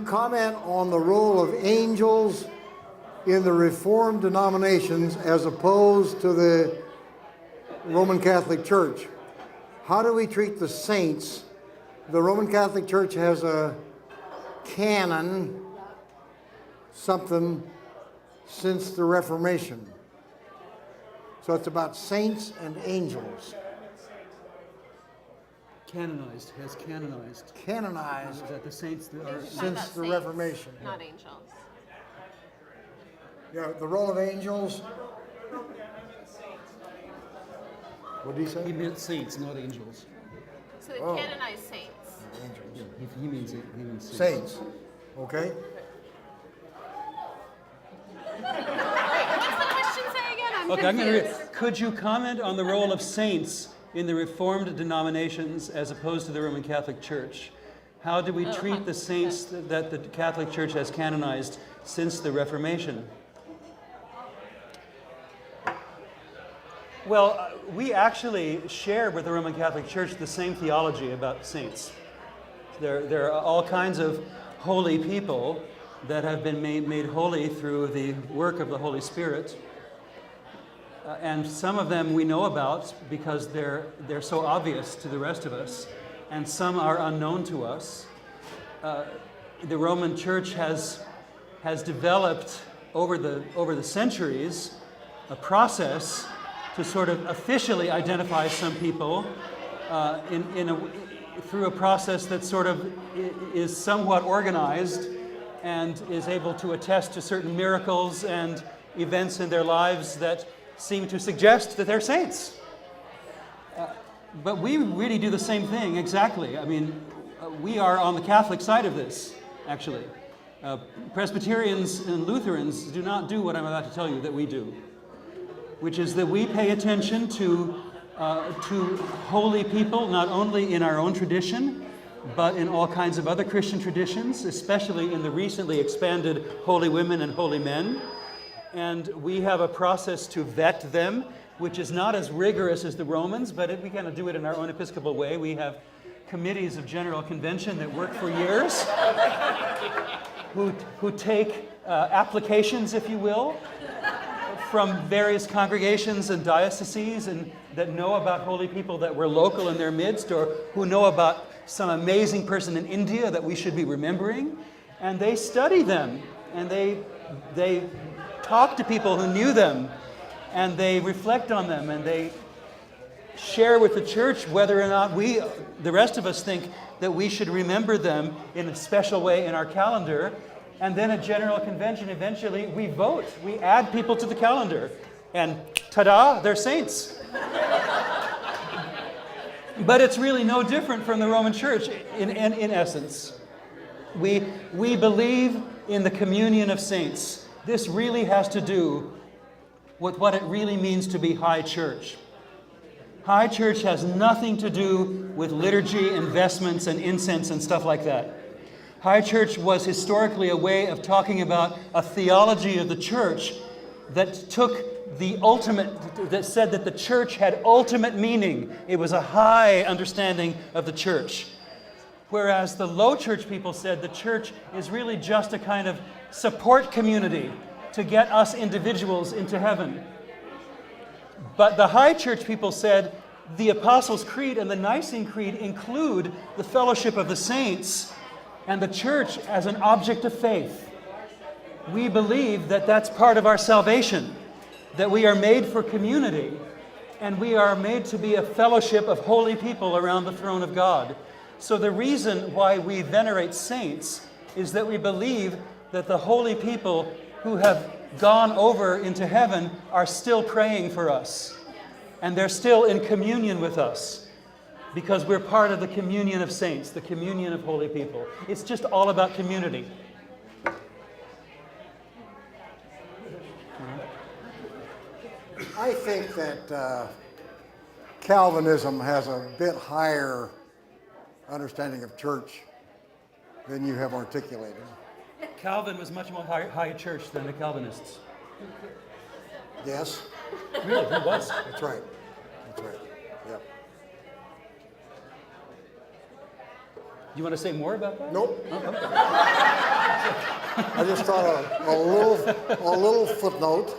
comment on the role of angels in the Reformed denominations as opposed to the Roman Catholic Church? How do we treat the saints? The Roman Catholic Church has a canon, something since the Reformation. So it's about saints and angels. Canonized, has canonized. Canonized Is that the saints that are... since the Reformation. Not angels. Yeah, the role of angels. What did he say? He meant saints, not angels. So the canonized saints. Angels. Yeah, he means it. He means Saints. Okay. Wait, what's the question say again? I'm Okay, I'm going to read. confused. Could you comment on the role of saints in the Reformed denominations as opposed to the Roman Catholic Church? How do we treat the saints that the Catholic Church has canonized since the Reformation? Well, we actually share with the Roman Catholic Church the same theology about saints. There are all kinds of holy people that have been made holy through the work of the Holy Spirit. And some of them we know about because they're so obvious to the rest of us, and some are unknown to us. The Roman Church has developed over the centuries a process to sort of officially identify some people through a process that sort of is somewhat organized and is able to attest to certain miracles and events in their lives that seem to suggest that they're saints. But we really do the same thing, exactly. I mean, we are on the Catholic side of this, actually. Presbyterians and Lutherans do not do what I'm about to tell you that we do, which is that we pay attention to holy people, not only in our own tradition, but in all kinds of other Christian traditions, especially in the recently expanded holy women and holy men. And we have a process to vet them, which is not as rigorous as the Romans, but we kind of do it in our own Episcopal way. We have committees of General Convention that work for years, who take applications, if you will, from various congregations and dioceses and that know about holy people that were local in their midst, or who know about some amazing person in India that we should be remembering. And they study them, and they talk to people who knew them, and they reflect on them, and they share with the church whether or not the rest of us, think that we should remember them in a special way in our calendar. And then at General Convention, eventually we vote. We add people to the calendar, and ta-da, they're saints. But it's really no different from the Roman Church in essence. We believe in the communion of saints. This really has to do with what it really means to be high church. High church has nothing to do with liturgy and vestments and incense and stuff like that. High church was historically a way of talking about a theology of the church that took that said that the church had ultimate meaning. It was a high understanding of the church. Whereas the low church people said the church is really just a kind of support community to get us individuals into heaven. But the high church people said the Apostles' Creed and the Nicene Creed include the fellowship of the saints and the church as an object of faith. We believe that that's part of our salvation, that we are made for community, and we are made to be a fellowship of holy people around the throne of God. So the reason why we venerate saints is that we believe that the holy people who have gone over into heaven are still praying for us, and they're still in communion with us, because we're part of the communion of saints, the communion of holy people. It's just all about community. I think that Calvinism has a bit higher understanding of church than you have articulated. Calvin was much more high church than the Calvinists. Yes, Really, he was. that's right. That's right. Yep. You want to say more about that? Nope. Oh, okay. I just thought a little footnote.